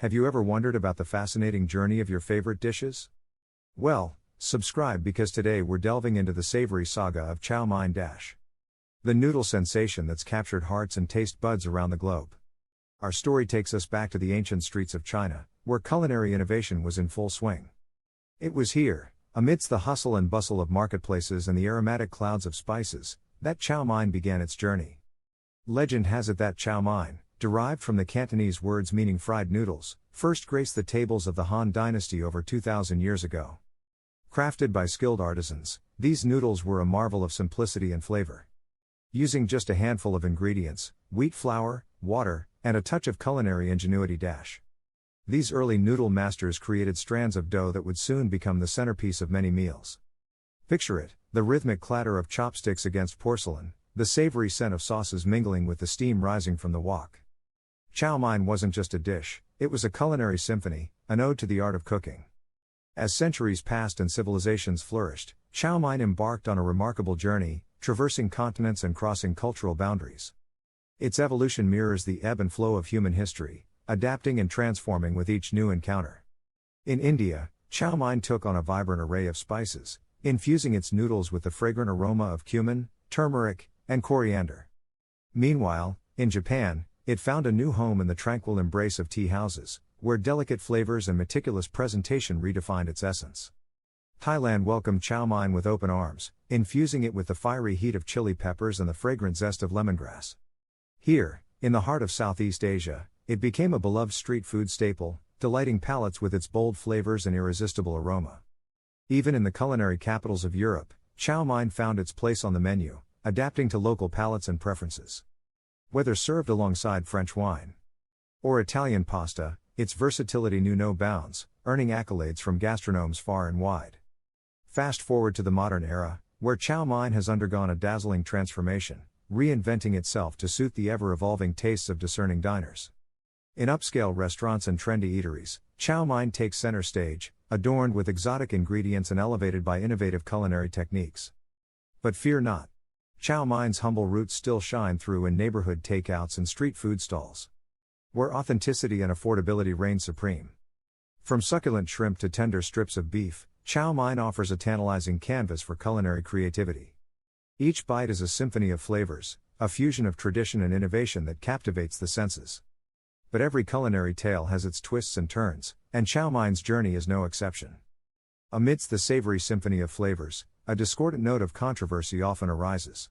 Have you ever wondered about the fascinating journey of your favorite dishes? Well, subscribe because today we're delving into the savory saga of Chow Mein. The noodle sensation that's captured hearts and taste buds around the globe. Our story takes us back to the ancient streets of China, where culinary innovation was in full swing. It was here, amidst the hustle and bustle of marketplaces and the aromatic clouds of spices, that Chow Mein began its journey. Legend has it that Chow Mein, derived from the Cantonese words meaning fried noodles, first graced the tables of the Han Dynasty over 2,000 years ago. Crafted by skilled artisans, these noodles were a marvel of simplicity and flavor. Using just a handful of ingredients, wheat flour, water, and a touch of culinary ingenuity. These early noodle masters created strands of dough that would soon become the centerpiece of many meals. Picture it, the rhythmic clatter of chopsticks against porcelain, the savory scent of sauces mingling with the steam rising from the wok. Chow Mein wasn't just a dish, it was a culinary symphony, an ode to the art of cooking. As centuries passed and civilizations flourished, Chow Mein embarked on a remarkable journey, traversing continents and crossing cultural boundaries. Its evolution mirrors the ebb and flow of human history, adapting and transforming with each new encounter. In India, Chow Mein took on a vibrant array of spices, infusing its noodles with the fragrant aroma of cumin, turmeric, and coriander. Meanwhile, in Japan, it found a new home in the tranquil embrace of tea houses, where delicate flavors and meticulous presentation redefined its essence. Thailand welcomed Chow Mein with open arms, infusing it with the fiery heat of chili peppers and the fragrant zest of lemongrass. Here, in the heart of Southeast Asia, it became a beloved street food staple, delighting palates with its bold flavors and irresistible aroma. Even in the culinary capitals of Europe, Chow Mein found its place on the menu, adapting to local palates and preferences. Whether served alongside French wine or Italian pasta, its versatility knew no bounds, earning accolades from gastronomes far and wide. Fast forward to the modern era, where Chow Mein has undergone a dazzling transformation, reinventing itself to suit the ever-evolving tastes of discerning diners. In upscale restaurants and trendy eateries, Chow Mein takes center stage, adorned with exotic ingredients and elevated by innovative culinary techniques. But fear not. Chow Mein's humble roots still shine through in neighborhood takeouts and street food stalls, where authenticity and affordability reign supreme. From succulent shrimp to tender strips of beef, Chow Mein offers a tantalizing canvas for culinary creativity. Each bite is a symphony of flavors, a fusion of tradition and innovation that captivates the senses. But every culinary tale has its twists and turns, and Chow Mein's journey is no exception. Amidst the savory symphony of flavors, a discordant note of controversy often arises.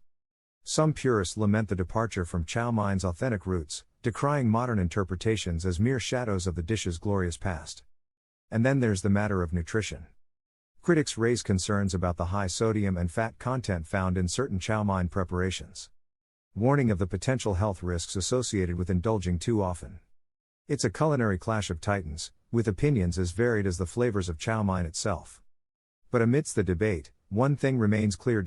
Some purists lament the departure from Chow Mein's authentic roots, decrying modern interpretations as mere shadows of the dish's glorious past. And then there's the matter of nutrition. Critics raise concerns about the high sodium and fat content found in certain Chow Mein preparations, warning of the potential health risks associated with indulging too often. It's a culinary clash of titans, with opinions as varied as the flavors of Chow Mein itself. But amidst the debate, one thing remains clear.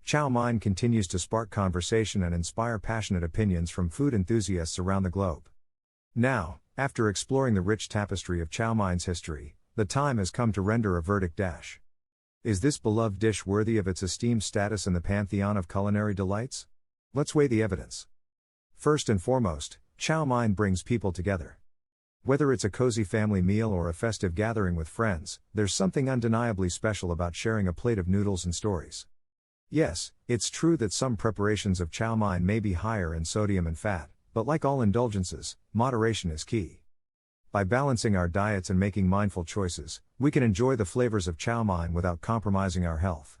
Chow Mein continues to spark conversation and inspire passionate opinions from food enthusiasts around the globe. Now, after exploring the rich tapestry of Chow Mein's history, the time has come to render a verdict. Is this beloved dish worthy of its esteemed status in the pantheon of culinary delights? Let's weigh the evidence. First and foremost, Chow Mein brings people together. Whether it's a cozy family meal or a festive gathering with friends, there's something undeniably special about sharing a plate of noodles and stories. Yes, it's true that some preparations of Chow Mein may be higher in sodium and fat, but like all indulgences, moderation is key. By balancing our diets and making mindful choices, we can enjoy the flavors of Chow Mein without compromising our health.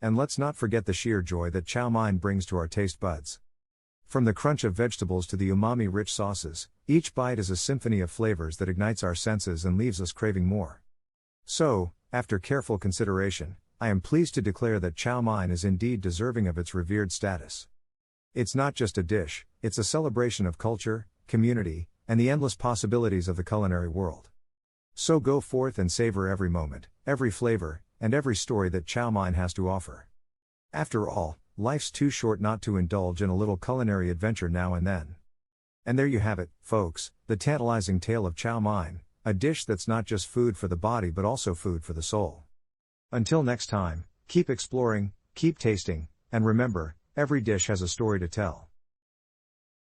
And let's not forget the sheer joy that Chow Mein brings to our taste buds. From the crunch of vegetables to the umami-rich sauces, each bite is a symphony of flavors that ignites our senses and leaves us craving more. So, after careful consideration, I am pleased to declare that Chow Mein is indeed deserving of its revered status. It's not just a dish, it's a celebration of culture, community, and the endless possibilities of the culinary world. So go forth and savor every moment, every flavor, and every story that Chow Mein has to offer. After all, life's too short not to indulge in a little culinary adventure now and then. And there you have it, folks, the tantalizing tale of Chow Mein, a dish that's not just food for the body but also food for the soul. Until next time, keep exploring, keep tasting, and remember, every dish has a story to tell.